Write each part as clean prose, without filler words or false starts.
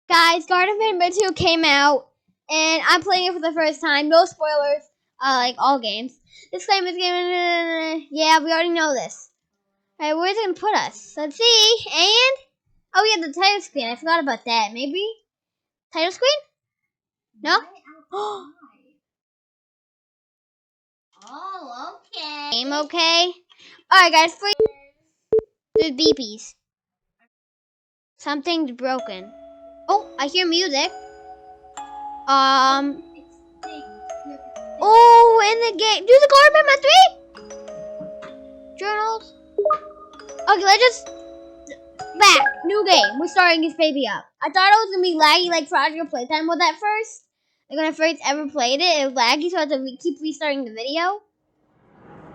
Guys, Garden Banban 2 came out, and I'm playing it for the first time. No spoilers, like all games. Disclaimer is given. Yeah, we already know this. Alright, where's it gonna put us? Let's see. And oh yeah, the title screen. I forgot about that. Maybe title screen? No. Oh, okay. Game okay. Alright, guys. There's beepies. Something's broken. Oh, I hear music. Oh, in the game. Do the Garden Banban 3? Journals. Okay, let's just back. New game. We're starting this baby up. I thought it was gonna be laggy like Project Playtime was at first. Like when I first ever played it, it was laggy, so I had to keep restarting the video.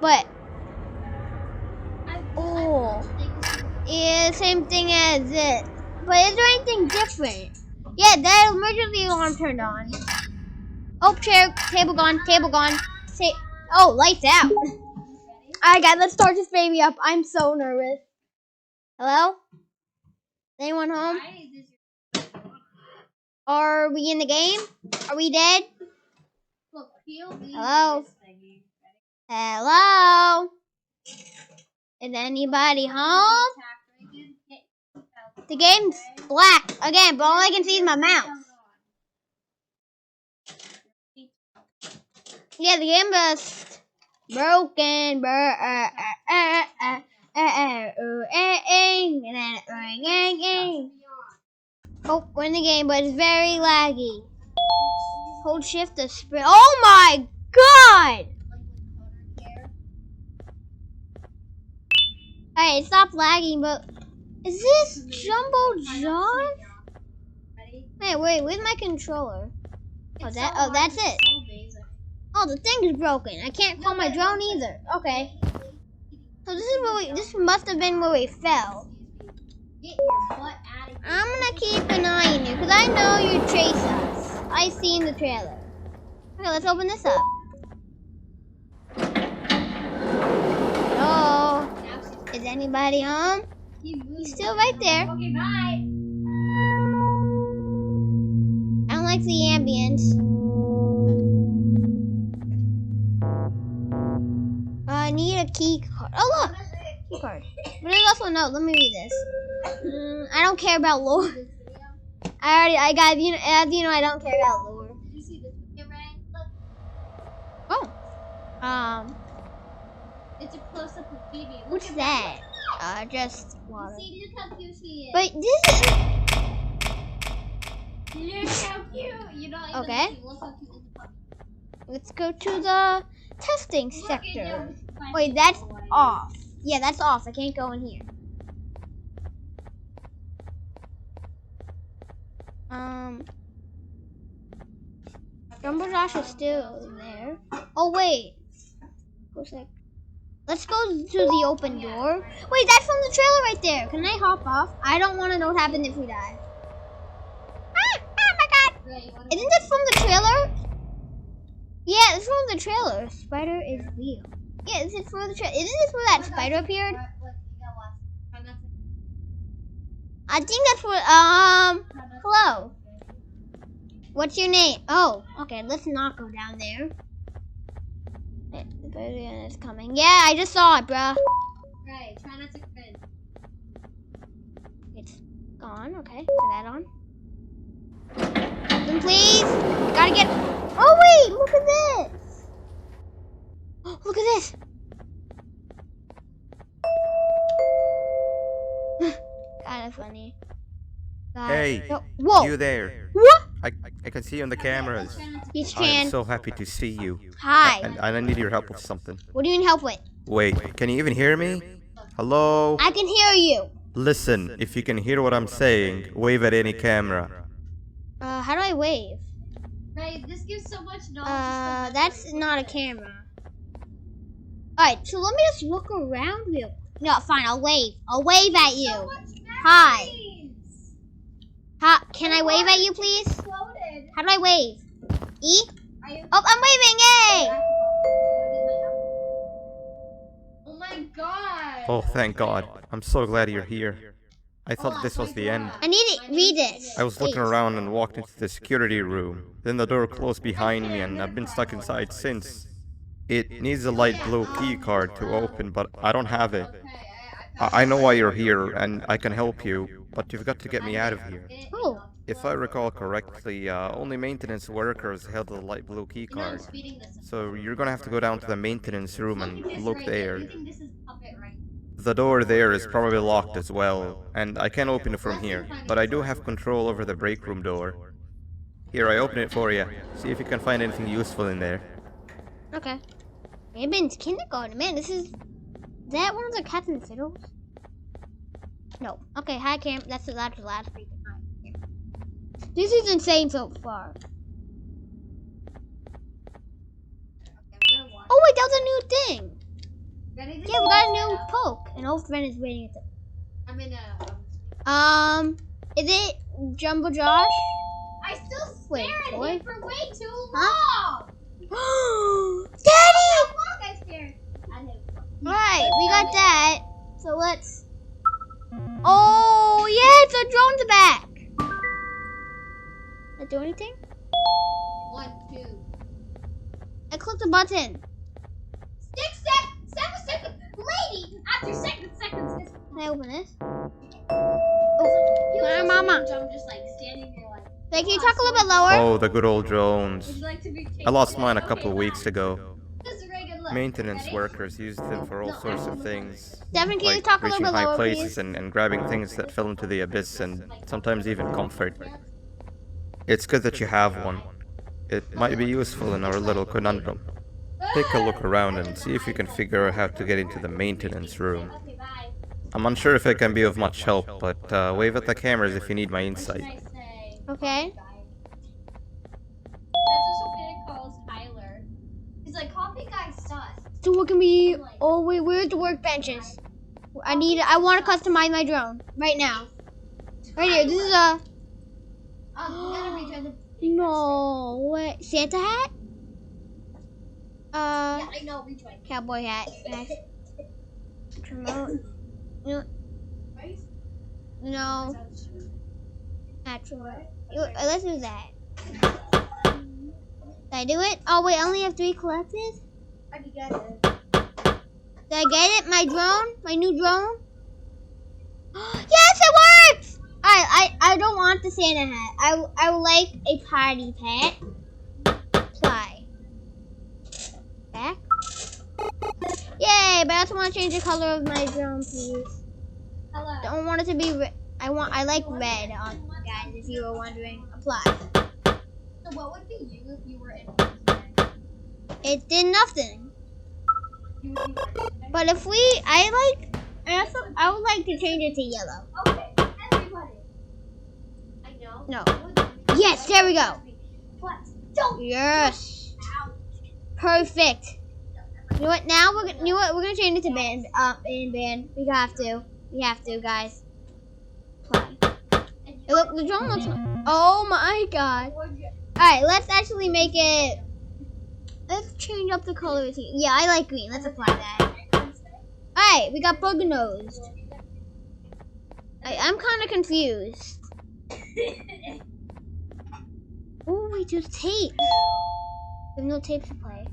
But yeah, same thing as it. But is there anything different? Yeah, that emergency alarm turned on. Oh, chair, table gone, table gone. Oh, lights out. Alright, guys, let's start this baby up. I'm so nervous. Hello? Anyone home? Are we in the game? Are we dead? Hello? Hello? Is anybody home? The game's black again, but all I can see is my mouse. Yeah, the game is broken. Oh, we're in the game, but it's very laggy. Hold shift to sprint. Oh my god! Alright, stop lagging, but is this Jumbo John? Wait, where's my controller? Oh, that's it. Oh, the thing is broken. I can't call my drone either. Okay. So this must have been where we fell. I'm gonna keep an eye on you, because I know you chase us. I seen the trailer. Okay, let's open this up. Hello? Is anybody home? He's still right there. Okay, bye. I don't like the ambience. I need a key card. Oh, look! Key card. But there's also a note. Let me read this. I don't care about lore. I got, as you know, I don't care about lore. Did you see this video, right? Oh. Look. It's a close-up of baby. What's that? Just water. See, look how cute she is. But this is... Look how cute. You know, Okay. Look how cute is the puppy. Let's go to the testing sector. Wait, that's off. Yeah, that's off. I can't go in here. Jumbo Josh is still there. Oh, wait. Let's go to the open door. Wait, that's from the trailer right there. Can I hop off? I don't want to know what happens if we die. Ah, oh my god. Isn't this from the trailer? Yeah, it's from the trailer. Spider is real. Yeah, this is from the trailer. Isn't this where that spider appeared? I think that's what, hello. What's your name? Oh, okay, let's not go down there. The spider is coming. Yeah, I just saw it, bruh. Right, try not to cringe. It's gone, okay. Turn that on. Open, please. Gotta get... Oh, wait, look at this. Oh, look at this. Kind of funny. Hey, Whoa. you there. What? I can see you on the cameras. Each I can. am so happy to see you. Hi. And I need your help with something. What do you need help with? Wait, can you even hear me? Hello? I can hear you. Listen, if you can hear what I'm saying, wave at any camera. How do I wave? Right, this gives so much knowledge. That's not a camera. Alright, so let me just look around real quick. No, fine, I'll wave. I'll wave at you. So much Hi. nice. Hi. Can I wave at you, please? Exploded. How do I wave? E? Are you? Oh, I'm waving, yay! Oh my god. Oh, thank God. I'm so glad you're here. I thought this was the end. I need to read this. I was looking Please. around and walked into the security room. Then the door closed behind me and I've been stuck inside since. It needs a light blue key card to open, but I don't have it. I know why you're here and I can help you, but you've got to get me out of here. Oh. If I recall correctly, only maintenance workers held the light blue key card. So you're gonna have to go down to the maintenance room and look there. The door there is probably locked as well, and I can't open it from here, but I do have control over the break room door. Here, I open it for you. See if you can find anything useful in there. Okay. I've been to kindergarten. Man, this is... that one of the cats and fiddles? No. Okay, hi Cam. That's the last week. This is insane so far. Oh wait, that was a new thing. Yeah, we got a new poke. An old friend is waiting at the... I'm in a... Is it Jumbo Josh? I still Wait, stared at boy. him for way too Huh? long. Daddy! Look, I stared at him. Right, we got that. So let's... oh, yeah, it's a drone's back. Did that do anything? 1, 2. I clicked the button. 7 seconds. Lady, after 7 seconds. Can I open this? He was Mama. I'm just like standing there like... Wait, can you talk a little bit lower? Oh, the good old Would drones. you like to be I lost mine a couple weeks ago. This is a very good look. Maintenance Ready? workers used them for all sorts of things. Devin, can you Like talk a little reaching bit high lower, places please? and grabbing things that fell into the abyss and sometimes even comfort. It's good that you have one. It might be useful in our little conundrum. Take a look around and see if you can figure out how to get into the maintenance room. Okay, bye. I'm unsure if I can be of much help, but wave at the cameras if you need my insight. What should I say? Okay. That's what Sophia calls Tyler. He's like, copy guy sus. So what can we... oh, wait, where's the workbenches? I want to customize my drone. Right now. Right here, this is a... You gotta rejoin the... no, what? Santa hat? Yeah, I know, rejoin. Cowboy hat. Nice. Remote. No. Right? No. Natural. Let's do that. Did I do it? Oh wait, I only have 3 collected? I can get it. Did I get it? My drone? My new drone? Yes, it works! I don't want the Santa hat. I would like a party hat. Apply. Back. Yay, but I also want to change the color of my drone, please. Hello. Don't want it to be red. I like red, guys, if you were wondering. Apply. So what would be you if you were in It did nothing. You would be working. But if I would like to change it to yellow. Okay, everybody. I know. No. What would- Yes, there we go. What? Don't. Yes. Ouch. Perfect. You know what? Now we're gonna change it to band. Band. We have to, guys. Apply. And Hey, look, the drone looks. Oh my god. All right, let's actually make it. Let's change up the colors here. Yeah, I like green. Let's apply that. All right, we got bug nosed. I'm kind of confused. Oh, we do tape. We have no tape to play.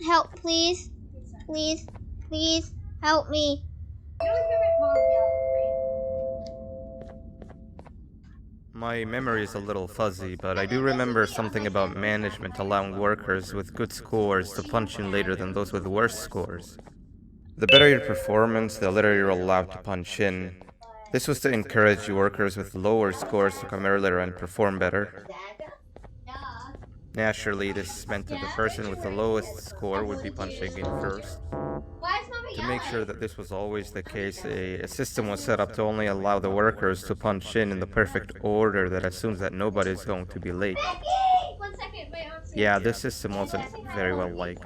Help, please. Please, please, help me. My memory is a little fuzzy, but I do remember something about management allowing workers with good scores to punch in later than those with worse scores. The better your performance, the later you're allowed to punch in. This was to encourage workers with lower scores to come earlier and perform better. Naturally, this meant that the person with the lowest score would be punching in first. To make sure that this was always the case, a system was set up to only allow the workers to punch in the perfect order that assumes that nobody's going to be late. 1 second, wait, I'm Yeah, this system wasn't very well liked.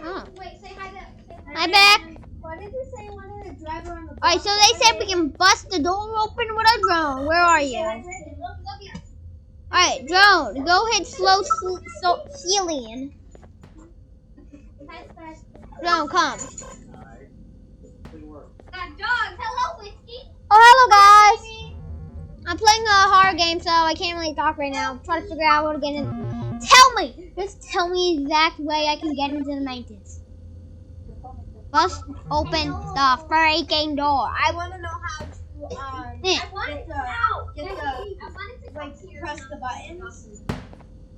Oh. Wait, say hi back. Hi, back. Why did you say you wanted to drive around the block? All right, so they said we can bust the door open with a drone. Where are you? Look here. All right, drone, go hit slow ceiling. Drone, come. dog. Hello, Whiskey. Oh, hello guys. I'm playing a horror game, so I can't really talk right now. I'm trying to figure out how to get in. Just tell me the exact way I can get into the mountains. First, open the freaking door. I want to know how to press the buttons.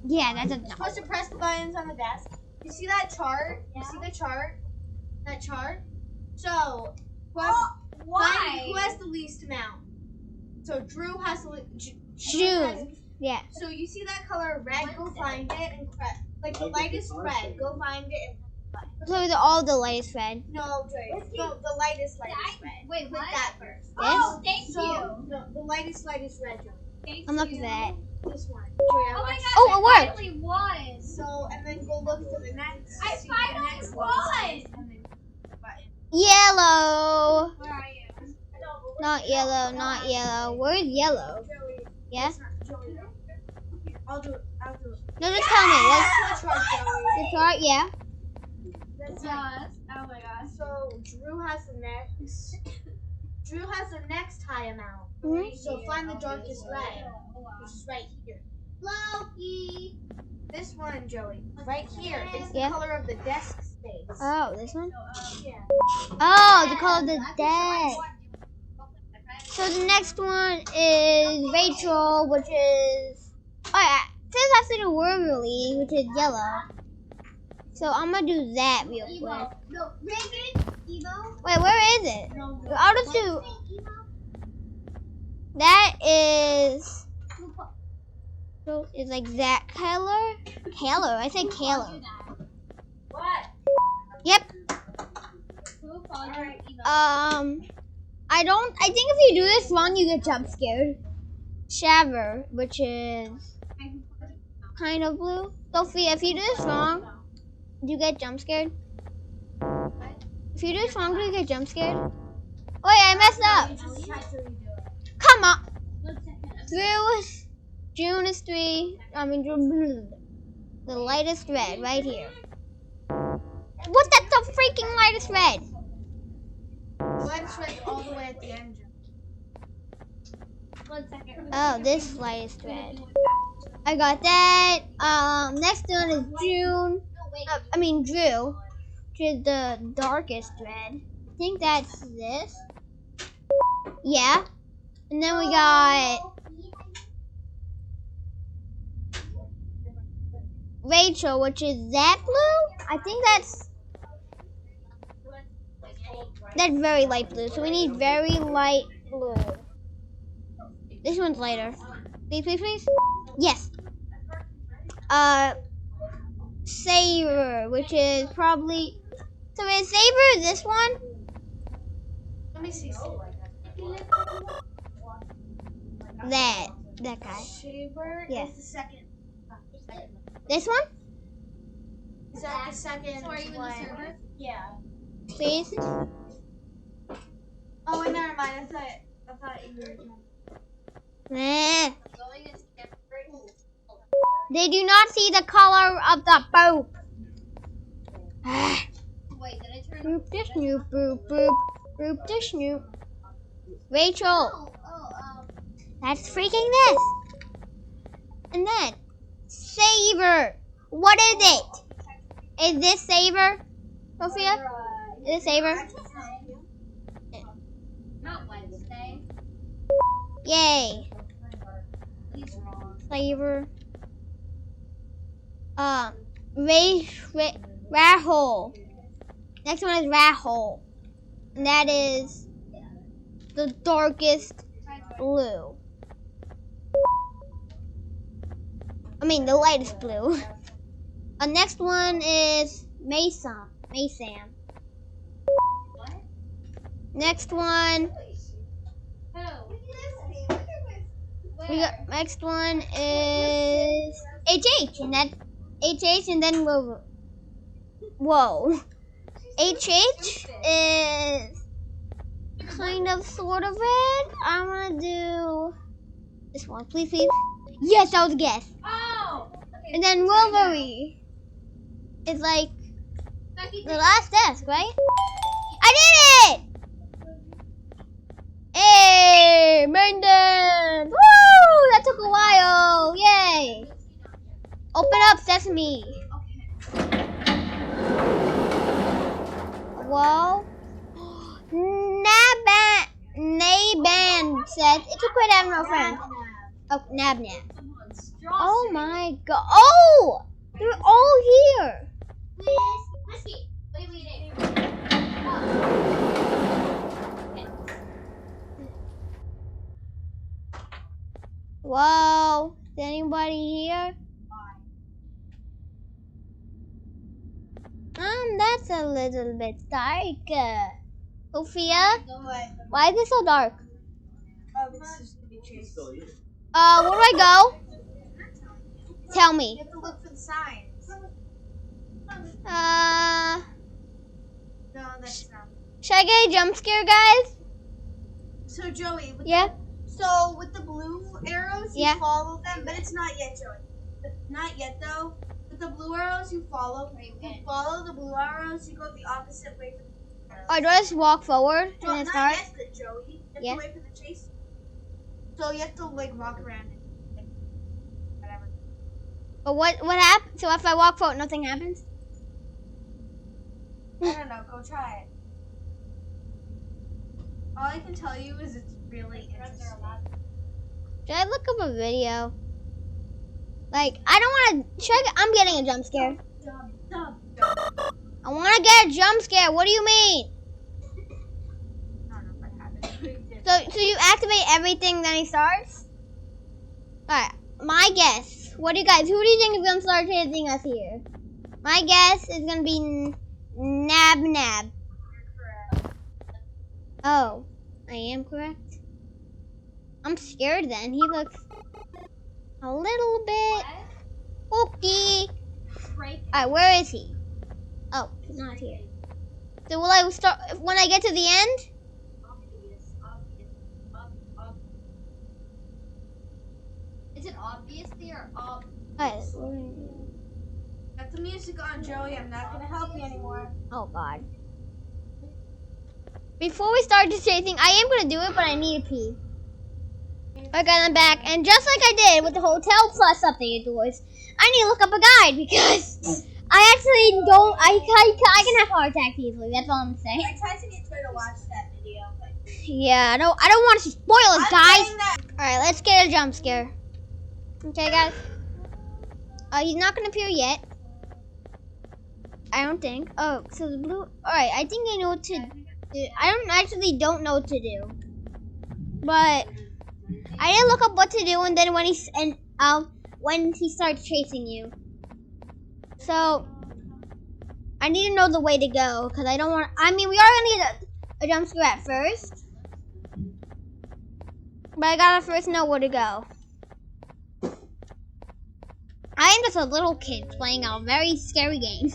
Yeah, that's a You're supposed to press the buttons on the desk. You see that chart? You see the chart? That chart? So, who has the least amount? So Drew has the June. Yeah. So you see that color red? Go find it and press. Like the lightest red. Go find it and press the button. So all the latest red. No, Drew. The lightest red. Wait, Click what? that first. Oh, thank So, you. no, the lightest red, Drew. Thank I'm looking you. for that. This one. Oh my god. Oh, it I worked. finally won. So, and then go look for the next. I see the finally next won. one, and then the button. Yellow. Where are you? Not yellow, not yellow. Where's yellow? Joey, Yeah? it's not Joey. I'll do it. No, just tell me. What's That's the chart, Joey. the chart? Yeah. That's Yes. Oh my gosh. So Drew has the next. Drew has the next high amount. Mhm. So find the darkest red, which is right here. Loki. This one, Joey, right here. It's the Yeah. color of the desk space. Oh, this one? Yeah. Oh, the color of the deck. So the next one is Rachel, which is... Oh, yeah. It says after the Wormley, which is yellow. So I'm going to do that real quick. No, Reagan. Evo. Wait, where is it? I'll just do... That is... So it's like that color? Color. I said color. What? Yep. Who called you Evo? I think if you do this wrong, you get jump scared. Shaver, which is kind of blue. Sophia, if you do this wrong, do you get jump scared? If you do this wrong, do you get jump scared? Wait, I messed up. Come on. June is 3. The lightest red right here. What? That's the freaking lightest red. Lightest red all the way at the end. 1 second. Oh, this lightest red. I got that. Next one is June. Drew, which is the darkest red. I think that's this. Yeah. And then we got Rachel, which is that blue. I think that's very light blue. So we need very light blue. This one's lighter. Please, please, please. Yes. Saber, which is probably... So is Saber this one? Let me see. That guy. Shaver Yeah. is the second. This one? Is that the second So are you in the one? server? Yeah. Please. Oh, wait, never mind. I thought you were. Nah. Going into They do not see the color of the poop. Wait, did I turn? Boop the snoop, boop, boop. Boop the snoop. Rachel. That's freaking this. And then, Saber. What is it? Is this Saber? Sophia? Is it Saber? Not Wednesday. Yay. He's wrong. Saber. Rahul. Next one is Rahul. And that is the darkest blue. The lightest blue. Next one is Mason. What? Next one, next one is HH, and that HH, and then whoa. HH is kind of sort of red. I'm gonna do this one, please, please. Yes, that was a guess. Oh. And then Wolverine is like the last desk, right? I did it! Hey, maintenance! Woo! That took a while. Yay! Open up, Sesame. Whoa. Naban says it's a great having no friend. Oh, Nab. Oh my god. Oh! They're all here. Whiskey. Wait. Whoa. Is anybody here? That's a little bit dark. Sophia? Why is it so dark? Oh, this is gonna be chased. Where do I go? Tell You me. have to look for the signs. No, that's not. Should I get a jump scare, guys? So Joey, with the blue arrows, you Yeah. follow them, but it's not yet, Joey. Not yet though. With the blue arrows, you follow. You follow the blue arrows. You go the opposite way from the arrows. Or do I just walk forward and then Not start? yet, but Joey. You have Yeah. to wait for the chase. So you have to like walk around and like, whatever. But what happens? So if I walk forward, nothing happens? I don't know. Go try it. All I can tell you is it's really interesting. Should I look up a video? Like, I don't want to. I'm getting a jump scare. I want to get a jump scare. What do you mean? I don't know what happened. So you activate everything, then he starts? Alright, my guess. Who do you think is going to start chasing us here? My guess is going to be Nab. You're correct. Oh, I am correct. I'm scared then. He looks a little bit spooky. Alright, where is he? Oh, he's not here. So will I start when I get to the end? Is it obviously or Alright. Got the music on, Joey. I'm not gonna help you anymore. Oh god. Before we start the chasing, I am gonna do it, but I need a pee. Okay, I'm back, and just like I did with the Hotel Plus updated doors, I need to look up a guide because I actually don't. I can have heart attacks easily. That's all I'm saying. I tried to get Troy to watch that video, but Yeah, I don't want to spoil it, I'm guys. saying that. All right, let's get a jump scare. Okay, guys. He's not gonna appear yet. I don't think. Oh, so the blue. All right, I think I know what to do. I don't know what to do, but I didn't look up what to do, and then when he starts chasing you, so I need to know the way to go because I don't want. I mean, we are gonna get a jump scare at first, but I gotta first know where to go. I am just a little kid playing a very scary game.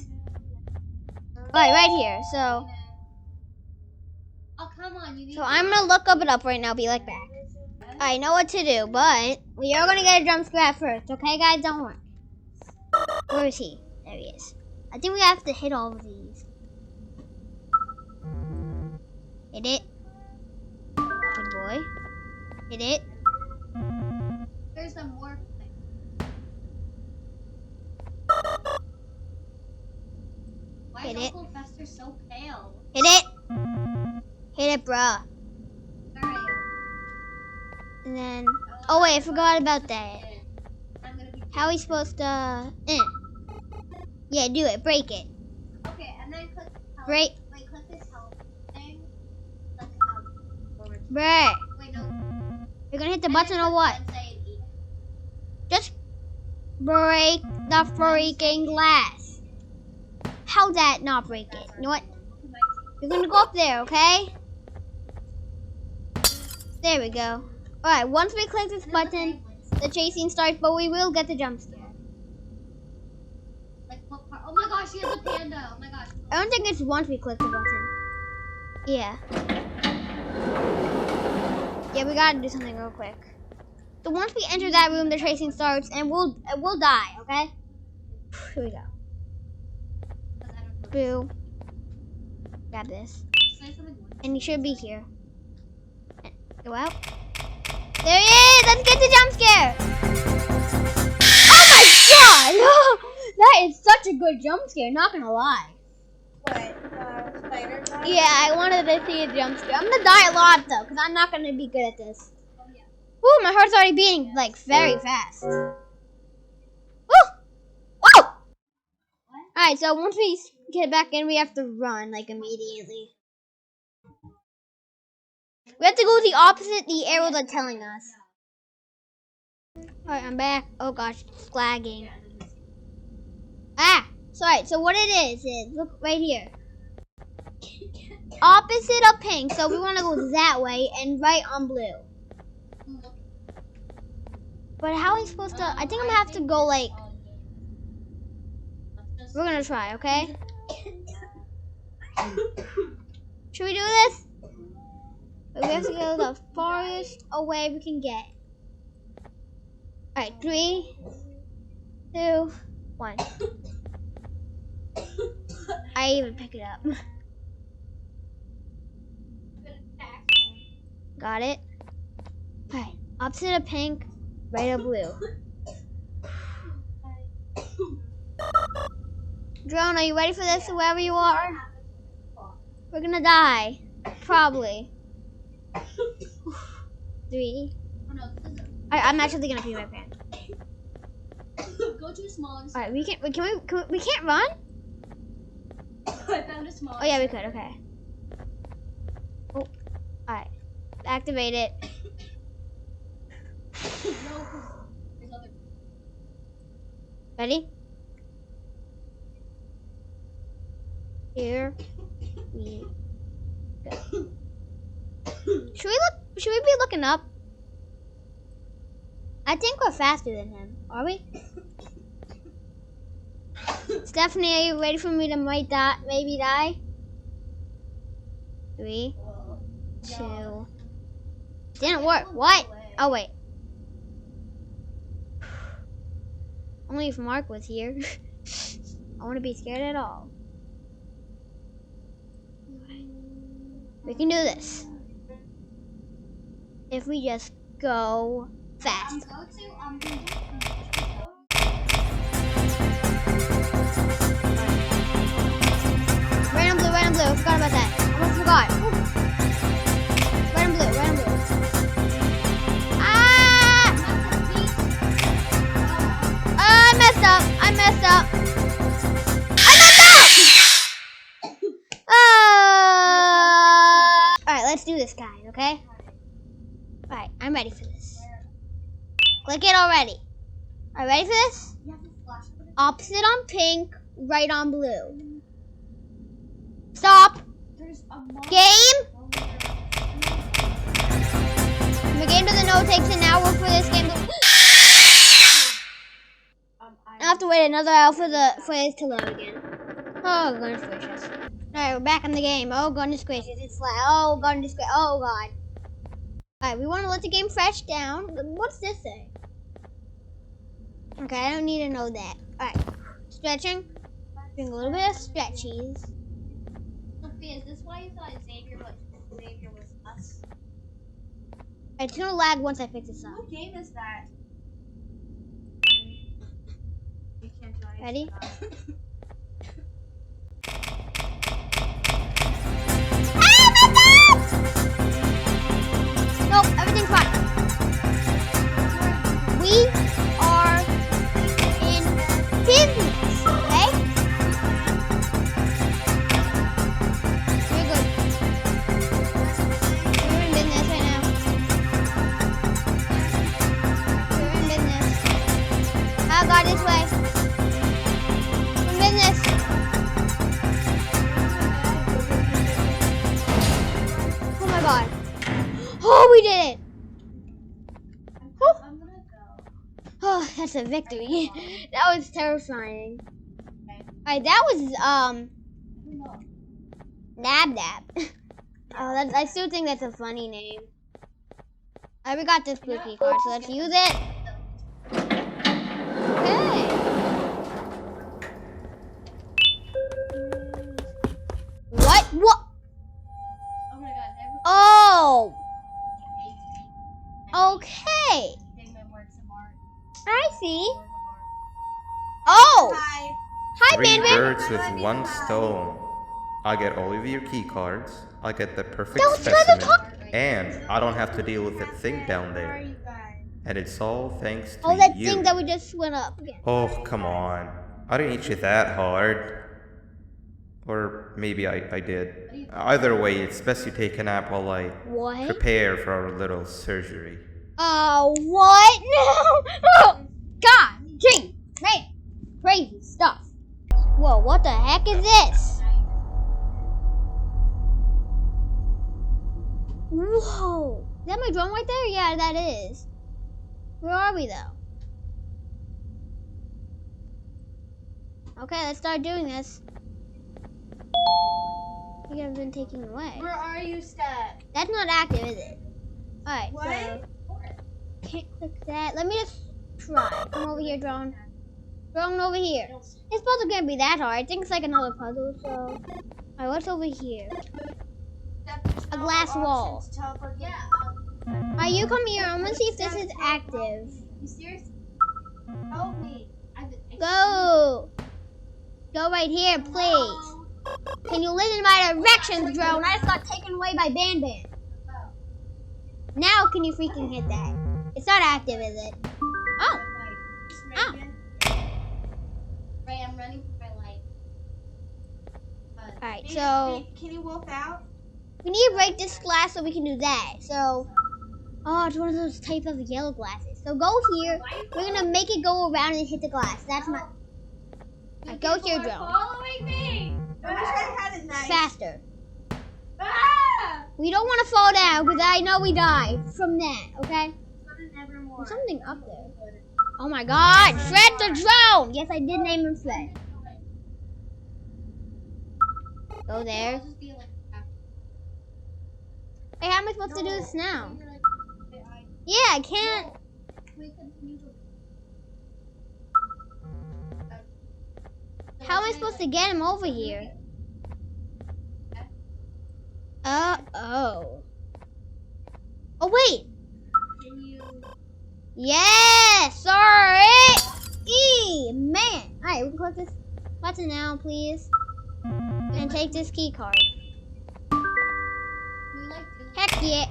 Alright, right here. So come on, you need I'm gonna look it up right now. Be right back. I know what to do, but we are gonna get a jump scare at first. Okay, guys, don't worry. Where is he? There he is. I think we have to hit all of these. Hit it. Good boy. Hit it. There's some more. Why Hit is it. Uncle Fester so pale? Hit it. Hit it, bruh. Alright. And then, oh wait, I forgot about that. I'm gonna be. How are we supposed to? Yeah, do it. Break it. Okay, and then click help. Break. Wait, click this help thing. Click Bruh. Wait, no. You're gonna hit the button or what? And say eat. Just break the freaking glass. How that not break it? You know what? You're gonna go up there, okay? There we go. Alright, once we click this button, the chasing starts, but we will get the jump scare. Like what part? Oh my gosh, he has a panda. Oh my gosh. I don't think it's once we click the button. Yeah. Yeah, we gotta do something real quick. So once we enter that room, the chasing starts, and we'll die, okay? Here we go. Boo. Grab this. Say something. And he should be here. Go out. There he is! Let's get the jump scare! Oh my god! That is such a good jump scare, not gonna lie. What? Spider guy? Yeah, I wanted to see a jump scare. I'm gonna die a lot though, because I'm not gonna be good at this. Ooh, my heart's already beating like very fast. Woo! Woo! Alright, so once we get back in, we have to run like immediately. We have to go the opposite the arrows are telling us. Alright, I'm back. Oh gosh, it's lagging. Ah! Sorry, so what it is look right here. Opposite of pink, so we want to go that way and right on blue. But how are we supposed to? I think I'm gonna have to go like. We're gonna try, okay? Should we do this? We have to go the farthest away we can get. Alright, 3, 2, 1. I even pick it up. Got it. Alright, opposite of pink, right of blue. Drone, are you ready for this? Wherever you are? We're gonna die. Probably. 3. I'm actually gonna pee my pants. Go to a smaller. Alright, we can't run? I found a smaller. Oh yeah, we could, okay. Oh, alright. Activate it. Ready? Here we go. Should we be looking up? I think we're faster than him. Are we? Stephanie, are you ready for me to maybe die? 3, 2. Didn't work. What? Oh wait. Only if Mark was here. I wouldn't be scared at all. We can do this. If we just go fast. Red and blue, red and blue. I forgot about that. Almost forgot. Ooh. Red and blue, red and blue. Ah! I messed up. I messed up. Alright, let's do this, guys, okay? Alright, I'm ready for this. Click it already. Alright, ready for this? Opposite on pink, right on blue. Stop. Game. The game doesn't know it takes an hour for this game to... I have to wait another hour for it to load again. Oh, goodness gracious. Alright, we're back in the game. Oh, goodness gracious. It's like, oh, goodness gracious. Oh, God. Alright, we want to let the game fresh down. What's this say? Okay, I don't need to know that. Alright. Stretching. Doing a little bit of stretchies. Sophia, is this why you thought Xavier was us? It's gonna lag once I fix this up. What game is that? You can't do anything. Ready? Nope, everything's fine. We are in business, okay? We're good. We're in business right now. We're in business. I'll go this way. We're in business. Oh my God. Oh, we did it! I'm gonna go. Oh, that's a victory. That was terrifying. Alright, that was, Nab Nab. Oh, I still think that's a funny name. We got this blue key card, so let's use it. Okay. What? What? Oh my God, never. Oh! Okay. Pigment works of art. I see. Work of art. Oh. Hi. Hi, Three Banban. birds with one stone. I get all of your key cards, I get the perfect Those guys are specimen, talking. and I don't have to deal with the thing down Where are there. you guys? And it's all thanks to Oh, that you. thing that we just went up again. Oh, come on. I didn't hit you that hard. Or maybe I did. Either way, it's best you take a nap while I What? prepare for our little surgery. What? No! Oh, God! Gee! Man! Crazy stuff. Whoa, what the heck is this? Whoa! Is that my drone right there? Yeah, that is. Where are we, though? Okay, let's start doing this. You have been taken away. Where are you, Steph? That's not active, is it? Alright, What? so... Can't click that. Let me just try. Come over here, drone. Drone over here. This puzzle can't be that hard. I think it's like another puzzle, so... Alright, what's over here? A glass wall. Yeah. Alright, you come here. I'm gonna see if this is active. You serious? Help me. Go! Go right here, please. Can you listen to my directions, drone? I just got taken away by Banban. Now can you freaking hit that? It's not active, is it? Oh! Oh! Ray, I'm running for my life. Alright, so... Can you wolf out? We need to break this glass so we can do that. So... Oh, it's one of those type of yellow glasses. So go here. We're gonna make it go around and hit the glass. That's my... Alright, go here, drone. Following me. I wish I had a knife. Faster. Ah! We don't want to fall down because I know we die from that, okay? There's something up there. Oh my god! Fred the drone! Yes, I did name him Fred. Go there. Hey, how am I supposed to do this now? Yeah, I can't. How am I supposed to get him over here? Oh. Oh, wait. Yes, sorry. Man. Alright, we can click this button now, please. And take this key card. Heck yeah.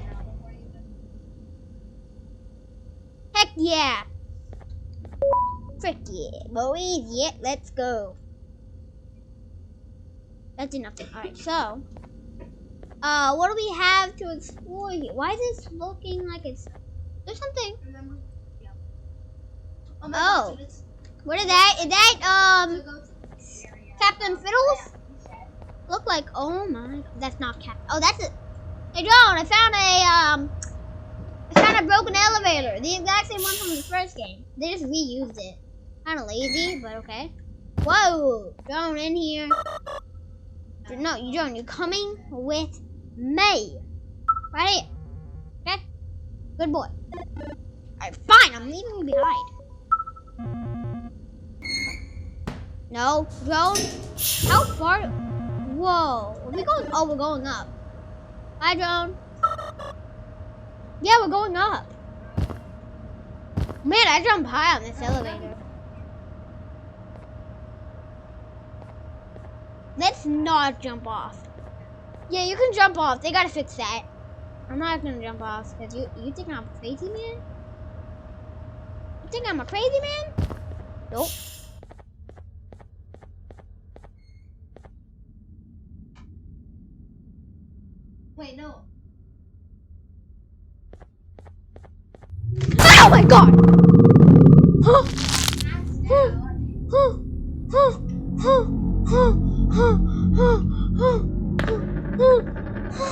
Heck yeah. Frick yeah. Boys, yeah, let's go. That did nothing. Alright, so. What do we have to explore here? Why is this looking like it's... There's something. Oh. What is that? Is that, Captain Fiddles? Look like, oh my, that's not Captain. Oh, that's it. Hey, John, I found a broken elevator. The exact same one from the first game. They just reused it. Kind of lazy, but okay. Whoa, John, in here. No, you John, you're coming with me. Right here. Okay? Good boy. Alright, fine, I'm leaving you behind. No, drone. How far? Whoa. Are we going? Oh, we're going up. Hi, drone. Yeah, we're going up. Man, I jumped high on this elevator. Let's not jump off. Yeah, you can jump off. They gotta fix that. I'm not gonna jump off because you think I'm crazy, man? You think I'm a crazy man? Nope. Wait, no. Oh my god!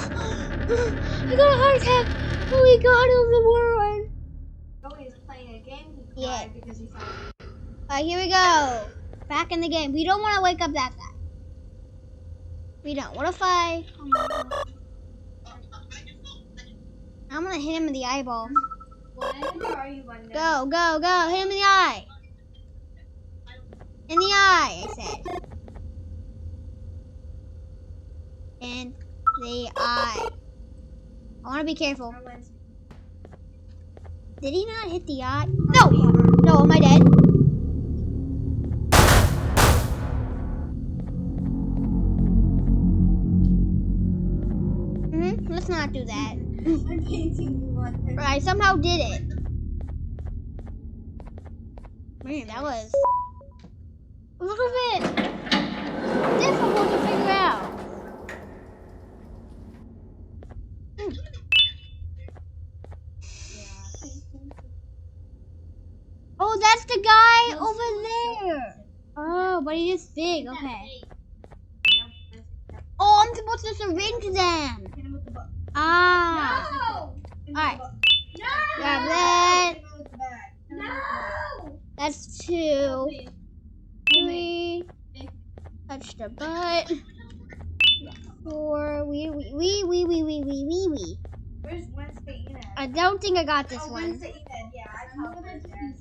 I got a heart attack! Oh my god, it was the world! Joey is playing a game. He Yeah. cried because he thought. Alright, here we go. Back in the game. We don't want to wake up that guy. We don't. What if I... Oh my god. I'm gonna hit him in the eyeball. Where are you, Banban? Go, go, go. Hit him in the eye. In the eye, I said. In the eye. I want to be careful. Did he not hit the eye? No! No, am I dead? Let's not do that. I'm painting you one. I somehow did it. Man, that was a little bit difficult to figure out. Oh, that's the guy over there. Oh, but he is big. Okay. Oh, I'm supposed to syringe them. Ah. No! Alright. No! Grab that. No! That's 2. 3. Touch the butt. 4. Wee. Where's Wednesday Enid? I don't think I got this Oh, one. Wednesday Enid. Yeah, I teleported there.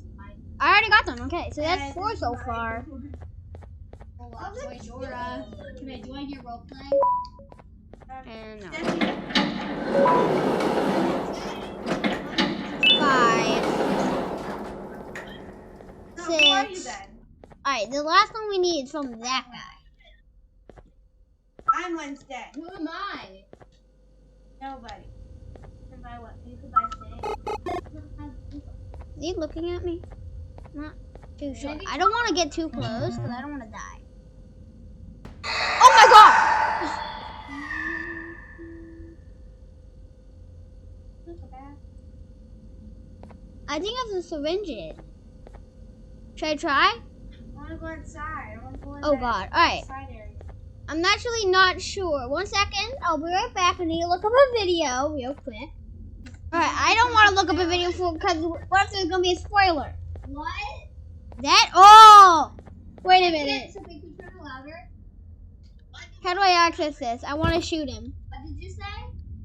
I already got them. Okay, so that's 4 so far. Boy, Dora. Can I join your roleplay? And no. 5. So, who are you 6. then? Alright, the last one we need is from that guy. I'm Wednesday. Who am I? Nobody. Goodbye, what? Is he looking at me? Not too sure. I don't want to get too close because I don't want to die. Oh my god! I think I have to syringe it. Should I try? I want to go inside. I want to go in Oh god. Alright. side area. I'm actually not sure. 1 second. I'll be right back. I need to look up a video real quick. Alright, I don't want to look up a video for because what if there's gonna be a spoiler? What? That oh! Wait a minute. So can you turn it louder? How do I access this? I want to shoot him. What did you say?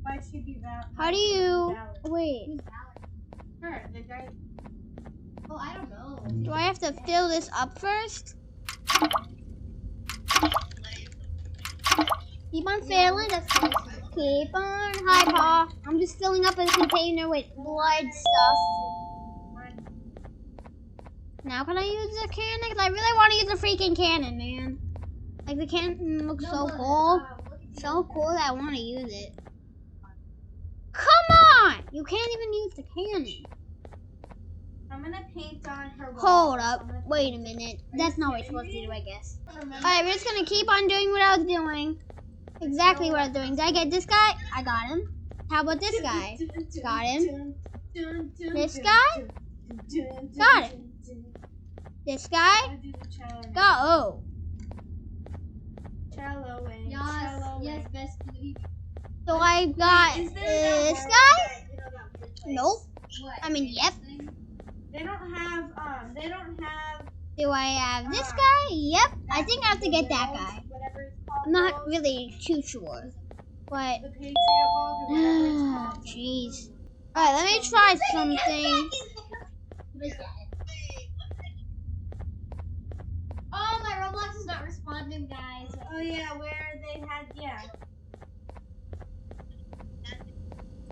Why should be valid? How do you wait? Who's Alex? Her, the guy. Oh, I don't know. Do I have to fill this up first? Keep on filling. Keep on. Hi, Pa. I'm just filling up a container with blood stuff. Now can I use the cannon? 'Cause I really want to use the freaking cannon, man. Like the cannon looks so cool. So cool that I want to use it. Come on! You can't even use the cannon. I'm gonna paint on her wall. Hold up. Wait a minute. That's not what you're supposed to do, I guess. Alright, we're just gonna keep on doing what I was doing. Exactly what I was doing. Did I get this guy? I got him. How about this guy? Got him. This guy? Got it. This guy? Got oh. Yes, best movie. So I got this guy? Nope. What? I mean, yep. They don't have, Do I have this guy? Yep. I think I have to get that guy. whatever it's called. I'm not really too sure. But, The Patriot balls or whatever it's called. jeez. Alright, let me try something. Oh, my Roblox is not responding, guys. Oh yeah, where they had, yeah.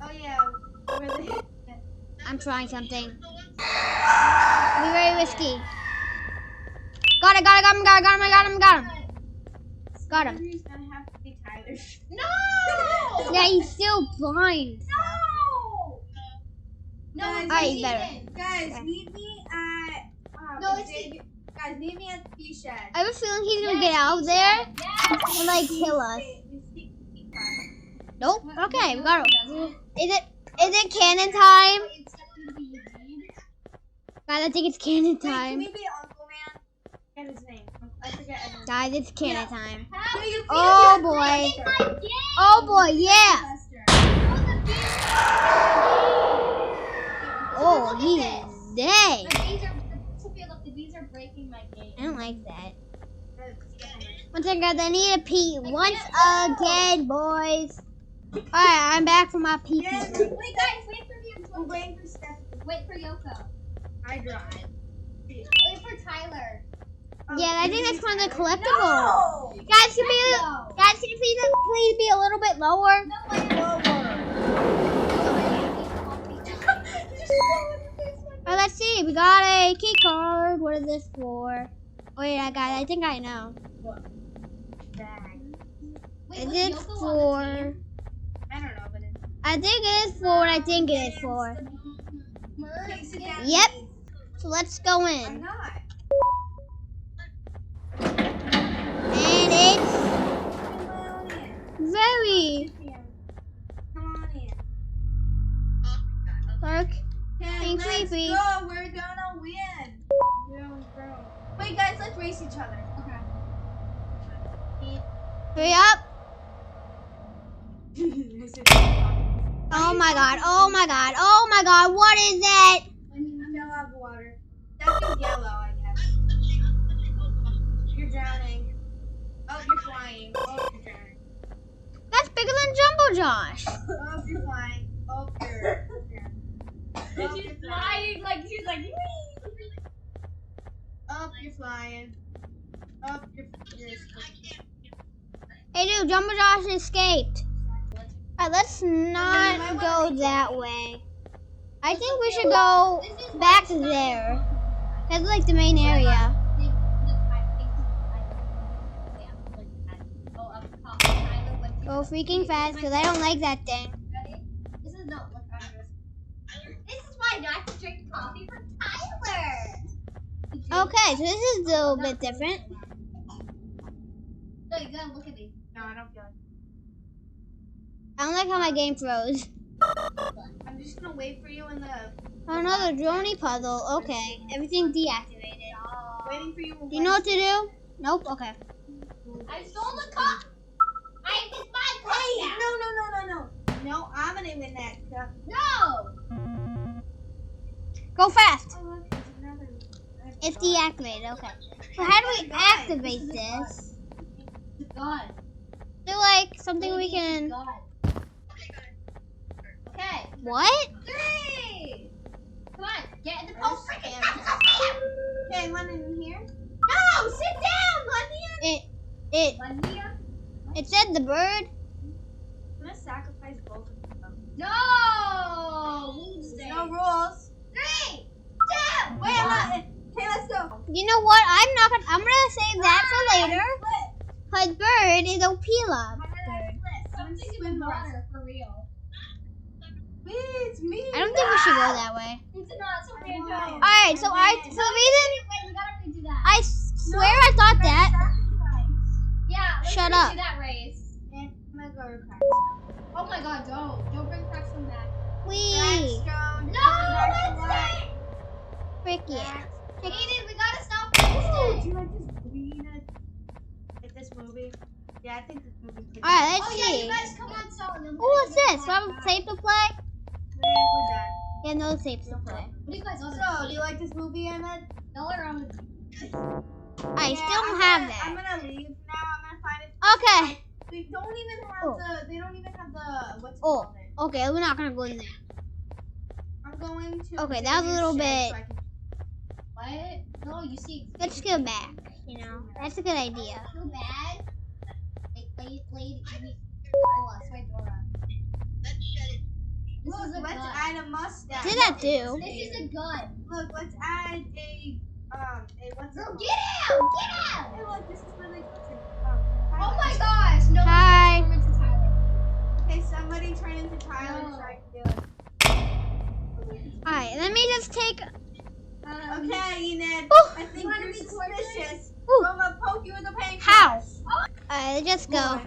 Oh yeah, where they had. I'm trying something. Be very risky. Got him. Got him. He's gonna have to be Tyler. No! Yeah, he's still blind. No! No, Guys, it's Alright, Aiden. better. Guys, Okay. meet me at, No, it's Xavier- guys, meet me at the bee shed. I have a feeling he's gonna get out there Yes! and like kill us. Nope. Okay, we got him. Is it cannon time? Guys, I think it's cannon Wait, can time. we be Uncle Man? Get his name. I forget everyone's Guys, it's cannon time. How? name. You Oh, feed boy. My game! Oh boy, yeah. Oh, he's dead. The bees are breaking my game. I don't like that. Once again, I need a pee once again, boys. Alright, I'm back from my pee Yes, pee. Wait, guys, wait for me. we're waiting for Steph. Wait for Yoko. I drive. Wait for Tyler. Yeah, I think that's one of the collectibles. No! Guys, can you please be a little bit lower? No, wait. Lower. we got a key card. What is this for? Wait, I think I know. Bag. Is it for? I don't know, but it's. I think it is for what I think it is for. Okay, sit down. Yep. So let's go I'm in. not. And it's Come on in. very Come on in. dark. Okay, And let's creepy. go. We're gonna win. Wait, guys, let's race each other. Okay. Hurry up. Oh my god. Oh my god. Oh my god. What is that? I fell out of the water. That is yellow, I guess. You're drowning. Oh, you're flying. Oh, you're drowning. That's bigger than Jumbo Josh. Oh, you're flying. Oh, you're drowning. Oh, She's you're flying. flying like she's like. Oh, you're flying. Oh, you're Hey dude, Jumbo Josh escaped. Alright, let's not go that way. I think we should go back there. That's like the main area. Go freaking fast, because I don't like that thing. This is not what This is why not to drink coffee from Tyler. Okay, so this is a little bit different. No, you gotta look at me. No, I don't feel it. I don't like how my game froze. I'm just gonna wait for you in the. Oh no, the droney puzzle. Okay, everything deactivated. Waiting for you. Do you know what to do? Nope, okay. I stole the cup. It's my cup Hey, now. no. No, I'm gonna win that cup. No. Go fast. Oh, look, it's another. It's deactivated, okay. So how do we activate this? God. Is there like something we can... God. Okay. What? 3. Come on, get in the Oh, post freaking. Okay, one in here. No, sit down, Lania. It said the bird. I'm gonna sacrifice both of them. No. No rules. 3, 2. Wait, I'm not. Okay, let's go. You know what? I'm gonna save that for later. Cause bird is OPILIA. Something in the water for real. Wait, it's me. I don't think we should go that way. It's not so random. Alright, so the reason Wait, we gotta redo that. I swear I thought that. Yeah, let's Shut redo up. that race. And I'm gonna go to Oh my god, don't bring Crackstone back. Wee. Crackstone. No, let's stay. Frick yeah. Aiden, we gotta stop Do Crackstone. you like this movie? Like this movie? Yeah, I think this movie's pretty Alright, let's Oh yeah, see. you guys come on, so. Oh, what's this? Do I have a tape to play? We're done. Yeah, no tapes to play. What do you guys want? So, do you like this movie, Ahmed? Y'all are on. I Yeah, still I'm don't have gonna- I'm that. gonna leave now. I'm gonna find it. Okay. They don't even have Oh. They don't even have the. What's it Oh. called? It? Okay, we're not gonna go in there. I'm going to. Okay, that was a little bit- So I can- What? No, you see. Let's go back. You know, that's a good idea. Too bad. Lady. Oh, that's right, Dora. This Look, is a let's gun. add a mustache. What did that do? This is a gun. Look, let's add a what's it Girl, called? get out! Get out! Hey, look, this is really good. Oh my gosh! No Hi. one's transformed into Tyler. Hey, somebody turn into Tyler No. and try to do it. Alright, let me just take. Okay, Enid. Ooh. I think You wanna you're be tortured? suspicious. Ooh. I'm gonna poke you with a paintbrush. How? Alright, let's just go.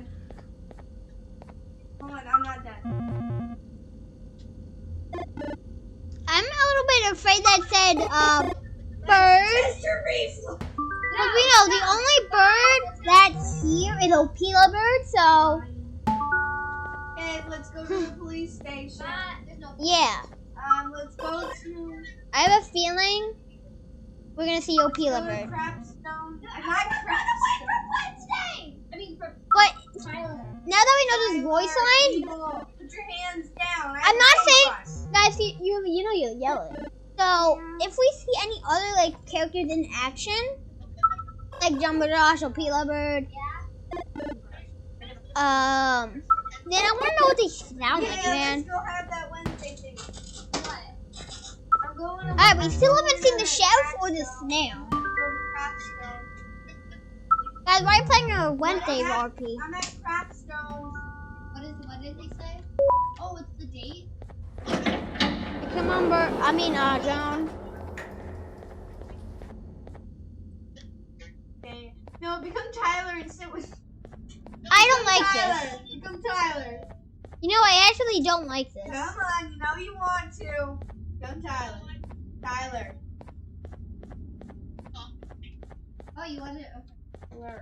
Hold on, I'm not done. I'm a little bit afraid that said, bird. Mr. Reese. But we know the only bird that's here is OPILIA bird, so Okay, let's go to the police station. There's no. yeah. Let's go to I have a feeling we're gonna see OPILIA bird. Crapstone. I'm Not run away from Wednesday! I mean, from But Tyler. now that we know this voice line, People, put your hands down. I'm not saying, guys, you know you're yelling. So if we see any other like characters in action, like Jumbo Josh or OPILIA bird, then I want to know what they sound like, man. Let's go have that Wednesday thing. What? I'm going to Alright, we still haven't seen the chef or the snail. Guys, why are you playing a Wednesday RP? I'm at Crackstone. What did they say? Oh, it's the date? Joan. Okay. No, become Tyler and sit with. I don't like Tyler. this. Become Tyler. You know, I actually don't like this. Come on, you know you want to. Become Tyler. Tyler. Oh, you want it? Okay.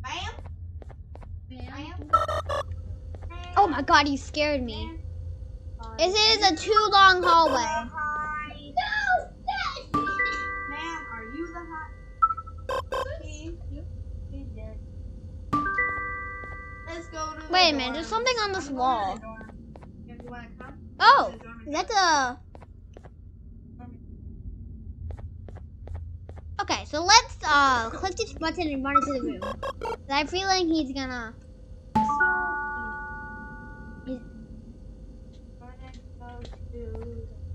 Bam. Bam. Oh my god, you scared me. This is a too long hallway. No! Ma'am, are you the hot? Let's go to the Wait a minute, dorm. there's something on this wall. If you want to come. Oh, that's a... Okay, so let's click this button and run into the room. I have a feeling he's gonna... Go to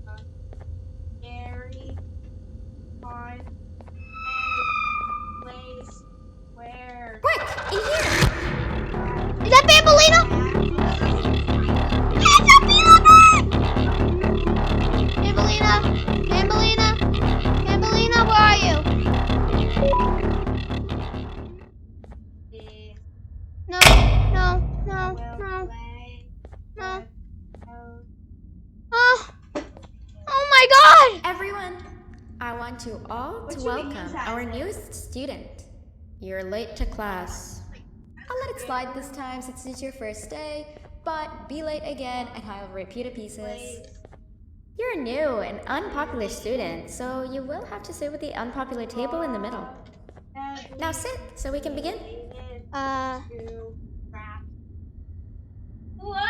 the scary fun place where Quick, in here! Is that Bambolina? Yes, Bambolina! Bambolina, where are you? No. Oh my god! Everyone, I want you all to welcome our newest student. You're late to class. I'll let it slide this time since it's your first day, but be late again and I'll rip you to pieces. You're a new and unpopular student, so you will have to sit with the unpopular table in the middle. Now sit so we can begin. What?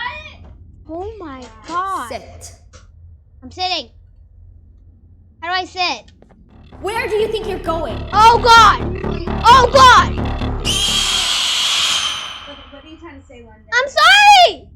Oh my god. Sit. I'm sitting. How do I sit? Where do you think you're going? Oh god! Oh god! What are you trying to say, London? I'm sorry!